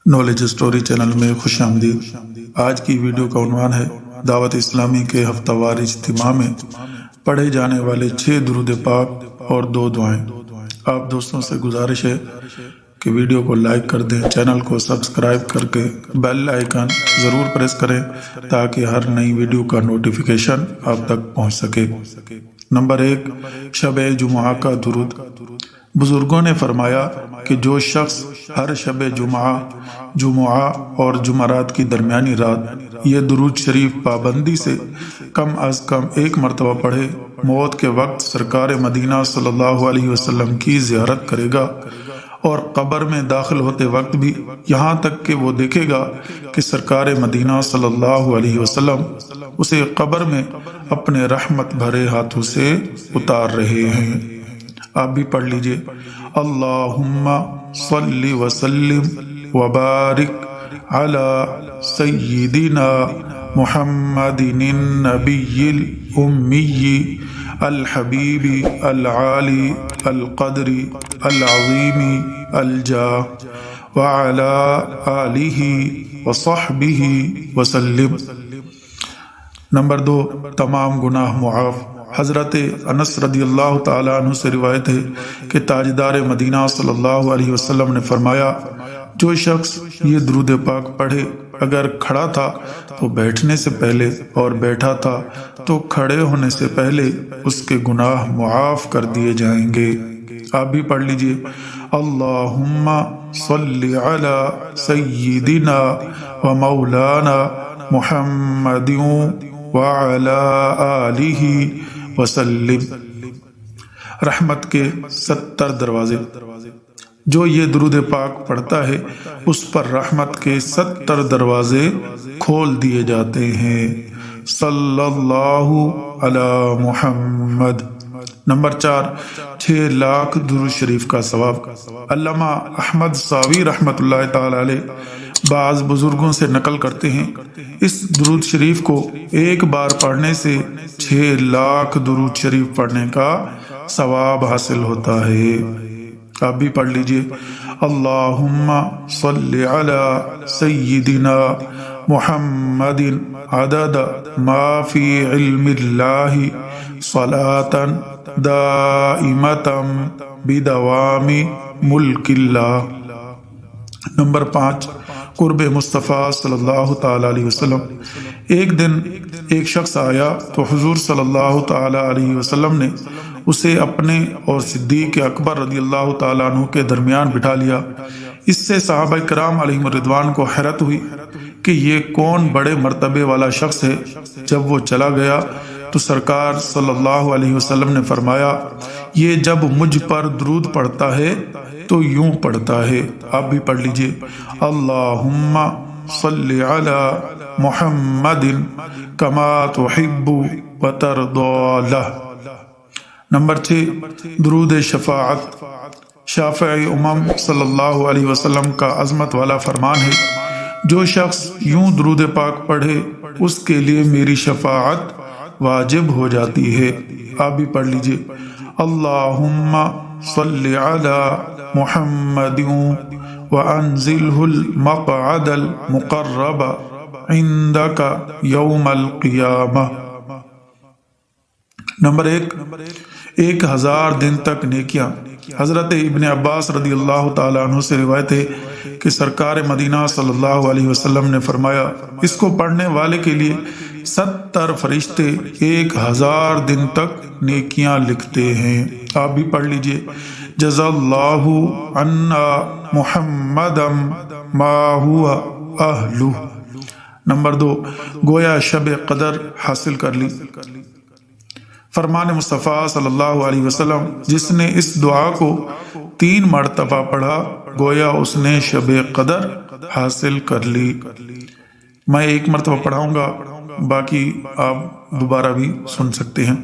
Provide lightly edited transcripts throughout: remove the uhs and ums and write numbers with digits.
Knowledge story channel میں خوش آمدید۔ آج کی ویڈیو کا عنوان ہے دعوت اسلامی کے ہفتہ وار اجتماع میں پڑھے جانے والے 6 درود پاک اور 2 دعائیں۔ آپ دوستوں سے گزارش ہے کہ ویڈیو کو لائک کر دیں، چینل کو سبسکرائب کر کے بیل آئیکن ضرور پریس کریں تاکہ ہر نئی ویڈیو کا نوٹیفیکیشن آپ تک پہنچ سکے۔ نمبر 1، شب جمعہ کا درود۔ بزرگوں نے فرمایا کہ جو شخص ہر شب جمعہ اور جمعرات کی درمیانی رات یہ درود شریف پابندی سے کم از کم 1 مرتبہ پڑھے، موت کے وقت سرکار مدینہ صلی اللہ علیہ وسلم کی زیارت کرے گا، اور قبر میں داخل ہوتے وقت بھی یہاں تک کہ وہ دیکھے گا کہ سرکار مدینہ صلی اللہ علیہ وسلم اسے قبر میں اپنے رحمت بھرے ہاتھوں سے اتار رہے ہیں۔ آپ بھی پڑھ لیجئے، اللہم صلی وسلم وبارک علی سیدنا محمد النبی الامی الحبیب العالی القدر العظیم الجاہ وعلی آلہ وصحبہ وسلم۔ نمبر 2، تمام گناہ معاف۔ حضرت انس رضی اللہ تعالیٰ عنہ سے روایت ہے کہ تاجدار مدینہ صلی اللہ علیہ وسلم نے فرمایا، جو شخص یہ درود پاک پڑھے اگر کھڑا تھا تو بیٹھنے سے پہلے اور بیٹھا تھا تو کھڑے ہونے سے پہلے اس کے گناہ معاف کر دیے جائیں گے۔ آپ بھی پڑھ لیجئے، اللہم صلی علی سیدنا و مولانا محمد وعلی آلہ وسلم۔ رحمت کے 70 دروازے۔ جو یہ درود پاک پڑھتا ہے اس پر رحمت کے 70 دروازے کھول دیے جاتے ہیں۔ صلی اللہ علی محمد۔ نمبر 4، 6 لاکھ درود شریف کا ثواب۔ علامہ احمد ساوی رحمۃ اللہ تعالی علیہ بعض بزرگوں سے نقل کرتے ہیں، اس درود شریف کو ایک بار پڑھنے سے 6 لاکھ درود شریف پڑھنے کا ثواب حاصل ہوتا ہے۔ آپ بھی پڑھ لیجئے، اللہم صلی علی سیدنا محمد عدد ما فی علم اللہ صلاۃ دائمۃ بدوام ملک اللہ۔ نمبر 5، قرب مصطفیٰ صلی اللہ تعالیٰ علیہ وسلم۔ ایک دن ایک شخص آیا تو حضور صلی اللہ تعالیٰ علیہ وسلم نے اسے اپنے اور صدیق اکبر رضی اللہ تعالیٰ عنہ کے درمیان بٹھا لیا۔ اس سے صحابہ کرام علیہم الرضوان کو حیرت ہوئی کہ یہ کون بڑے مرتبے والا شخص ہے۔ جب وہ چلا گیا تو سرکار صلی اللہ علیہ وسلم نے فرمایا، یہ جب مجھ پر درود پڑھتا ہے تو یوں پڑھتا ہے۔ آپ بھی پڑھ لیجئے، اللہم صلی علی محمد کما تحب وترضی لہ۔ نمبر 6، درود شفاعت۔ شافع امم صلی اللہ علیہ وسلم کا عظمت والا فرمان ہے، جو شخص یوں درود پاک پڑھے اس کے لیے میری شفاعت واجب ہو جاتی ہے۔ آپ بھی پڑھ لیجئے، اللہم صلی علی محمد وانزلہ المقعد المقرب عندک یوم القیامہ۔ نمبر 1، 1000 دن تک نیکیاں۔ حضرت ابن عباس رضی اللہ تعالیٰ عنہ سے روایت ہے کہ سرکار مدینہ صلی اللہ علیہ وسلم نے فرمایا، اس کو پڑھنے والے کے لیے 70 فرشتے 1000 دن تک نیکیاں لکھتے ہیں۔ آپ بھی پڑھ لیجئے، جزا اللہ عنا محمدا ما ہوا اہلہ۔ نمبر 2، گویا شب قدر حاصل کر لی۔ فرمان مصطفیٰ صلی اللہ علیہ وسلم، جس نے اس دعا کو 3 مرتبہ پڑھا گویا اس نے شب قدر حاصل کر لی۔ میں 1 مرتبہ پڑھاؤں گا، باقی آپ دوبارہ بھی سن سکتے ہیں۔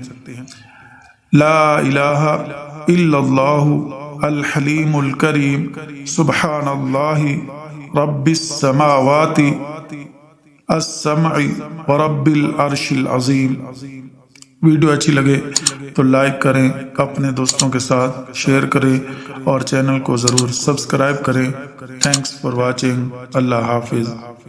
لا الہ الا اللہ الحلیم الکریم سبحان اللہ رب السماوات السمع ورب العرش العظیم ویڈیو اچھی لگے تو لائک کریں، اپنے دوستوں کے ساتھ شیئر کریں اور چینل کو ضرور سبسکرائب کریں۔ Thanks for watching. اللہ حافظ۔